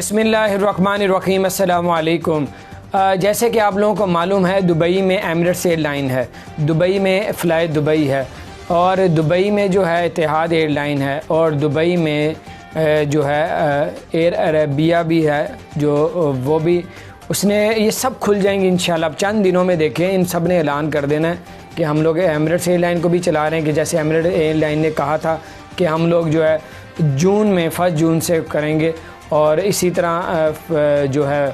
बिस्मिल्लाहिर्रहमानिर्रहीम। अस्सलामु अलैकुम। जैसे कि आप लोगों को मालूम है, दुबई में एमिरेट्स एयरलाइन है, दुबई में फ़्लाई दुबई है, और दुबई में जो है इतिहाद एयरलाइन है, और दुबई में जो है एयर अरेबिया भी है, जो वो भी उसने ये सब खुल जाएंगी इंशाल्लाह। अब चंद दिनों में देखें, इन सब ने ऐलान कर देना है कि हम लोग एमिरेट्स एयरलाइन को भी चला रहे हैं, कि जैसे एमिरेट्स एयरलाइन ने कहा था कि हम लोग जो है जून में 1 जून से करेंगे, और इसी तरह जो है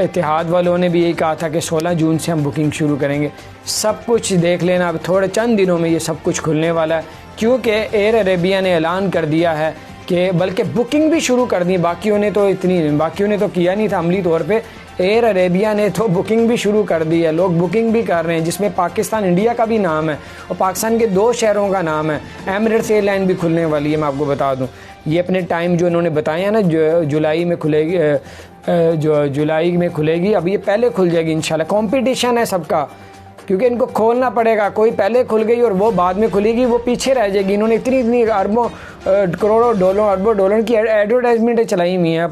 इतिहाद वालों ने भी यही कहा था कि 16 जून से हम बुकिंग शुरू करेंगे। सब कुछ देख लेना, अब थोड़े चंद दिनों में ये सब कुछ खुलने वाला है, क्योंकि एयर अरेबिया ने ऐलान कर दिया है कि बल्कि बुकिंग भी शुरू कर दी। बाकियों ने तो किया नहीं था अमली तौर पे, एयर अरेबिया ने तो बुकिंग भी शुरू कर दी है। लोग बुकिंग भी कर रहे हैं, जिसमें पाकिस्तान इंडिया का भी नाम है और पाकिस्तान के 2 शहरों का नाम है। एमिरेट्स एयरलाइन भी खुलने वाली है, मैं आपको बता दूं। ये अपने टाइम जो इन्होंने बताया ना, जो जुलाई में खुलेगी, अब ये पहले खुल जाएगी इंशाल्लाह। कंपटीशन है सबका, क्योंकि इनको खोलना पड़ेगा। कोई पहले खुल गई और वो बाद में खुलेगी, वो पीछे रह जाएगी। इन्होंने इतनी अरबों अरबों डॉलर की एडवर्टाइजमेंटें चलाई हुई हैं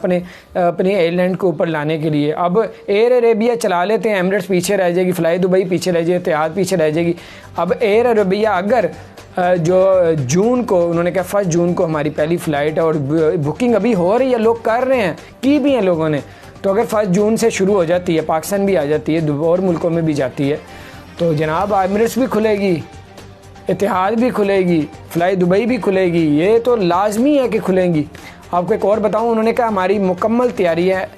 अपनी एयरलाइन को ऊपर लाने के लिए। अब एयर अरेबिया चला लेते हैं, एमिरेट्स पीछे रह जाएगी, फ़्लाई दुबई पीछे रह जाएगी, इतिहाद पीछे रह जाएगी। अब एयर अरेबिया अगर जो जून को उन्होंने कहा 1 जून को हमारी पहली फ़्लाइट है, और बुकिंग अभी हो रही है, लोग कर रहे हैं, की भी हैं लोगों ने, तो अगर 1 जून से शुरू हो जाती है, पाकिस्तान भी आ जाती है और मुल्कों में भी जाती है, तो जनाब एमिरेट्स भी खुलेगी, इतिहाद भी खुलेगी, फ़्लाई दुबई भी खुलेगी। ये तो लाजमी है कि खुलेंगी। आपको एक और बताऊं, उन्होंने कहा हमारी मुकम्मल तैयारी है।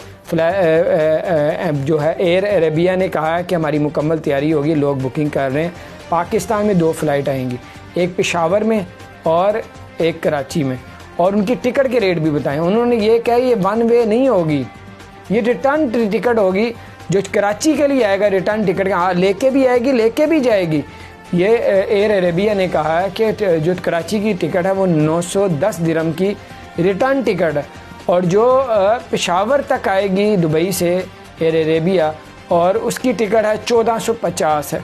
जो है एयर अरेबिया ने कहा है कि हमारी मुकम्मल तैयारी होगी, लोग बुकिंग कर रहे हैं। पाकिस्तान में 2 फ़्लाइट आएंगी, एक पेशावर में और एक कराची में, और उनकी टिकट के रेट भी बताएं। उन्होंने ये कहा ये 1 वे नहीं होगी, ये रिटर्न टिकट होगी। जो कराची के लिए आएगा रिटर्न टिकट, हाँ लेके भी आएगी, लेके भी जाएगी। ये एयर अरेबिया ने कहा है कि जो कराची की टिकट है वो 910 दिरहम की रिटर्न टिकट है, और जो पेशावर तक आएगी दुबई से एयर अरेबिया, और उसकी टिकट है 1450 है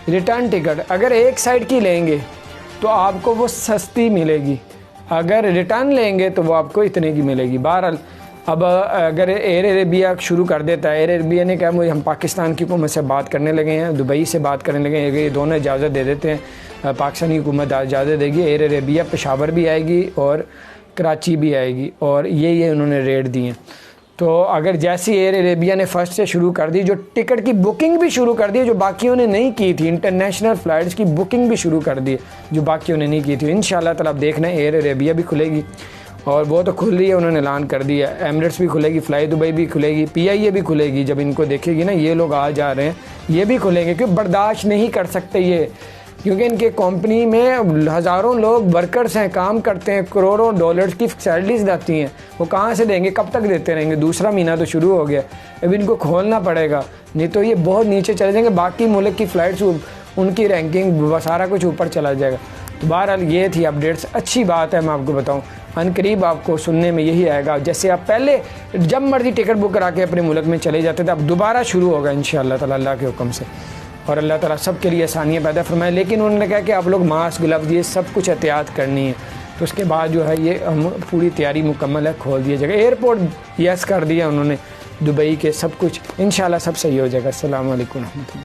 रिटर्न टिकट। अगर एक साइड की लेंगे तो आपको वो सस्ती मिलेगी, अगर रिटर्न लेंगे तो वो आपको इतने की मिलेगी। बहरहाल अब अगर एयर अरेबिया शुरू कर देता है, एयर अरेबिया ने कहा मुझे हम पाकिस्तान की हुकूमत से बात करने लगे हैं, दुबई से बात करने लगे हैं, ये दोनों इजाज़त दे देते हैं, पाकिस्तानी हुकूमत इजाज़त देगी, एयर अरेबिया पेशावर भी आएगी और कराची भी आएगी, और ये उन्होंने रेट दिए। तो अगर जैसी एयर अरेबिया ने फ़र्स्ट से शुरू कर दी, जो टिकट की बुकिंग भी शुरू कर दी, जो बाकियों ने नहीं की थी, इंटरनेशनल फ़्लाइट्स की बुकिंग भी शुरू कर दी जो बाकियों ने नहीं की थी। इंशाल्लाह ताला आप देखना एयर अरेबिया भी खुलेगी, और वो तो खुल रही है, उन्होंने ऐलान कर दिया। एमिरेट्स भी खुलेगी, फ़्लाई दुबई भी खुलेगी, PIA भी खुलेगी। जब इनको देखेगी ना ये लोग आ जा रहे हैं, ये भी खुलेंगे, क्योंकि बर्दाश्त नहीं कर सकते ये, क्योंकि इनके कंपनी में हज़ारों लोग वर्कर्स हैं, काम करते हैं, करोड़ों डॉलर्स की सैलरीज जाती हैं, वो कहाँ से देंगे, कब तक देते रहेंगे। दूसरा महीना तो शुरू हो गया, अब इनको खोलना पड़ेगा, नहीं तो ये बहुत नीचे चले जाएंगे। बाकी मुल्क की फ़्लाइट्स उनकी रैंकिंग सारा कुछ ऊपर चला जाएगा। तो बहरहाल ये थी अपडेट्स। अच्छी बात है, मैं आपको बताऊं, अनकरीब आपको सुनने में यही आएगा। जैसे आप पहले जब मर्जी टिकट बुक करा के अपने मुल्क में चले जाते थे, अब दोबारा शुरू होगा इंशाअल्लाह ताला अल्लाह के हुक्म से, और अल्लाह ताला सब के लिए आसानियाँ पैदा फरमाए। लेकिन उन्होंने कहा कि आप लोग मास्क, ग्लव्स, ये सब कुछ एहतियात करनी है। तो उसके बाद जो है ये हम पूरी तैयारी मुकम्मल है, खोल दिया जाएगा। एयरपोर्ट यस कर दिया उन्होंने दुबई के, सब कुछ इंशाअल्लाह सब सही हो जाएगा। अस्सलाम वालेकुम।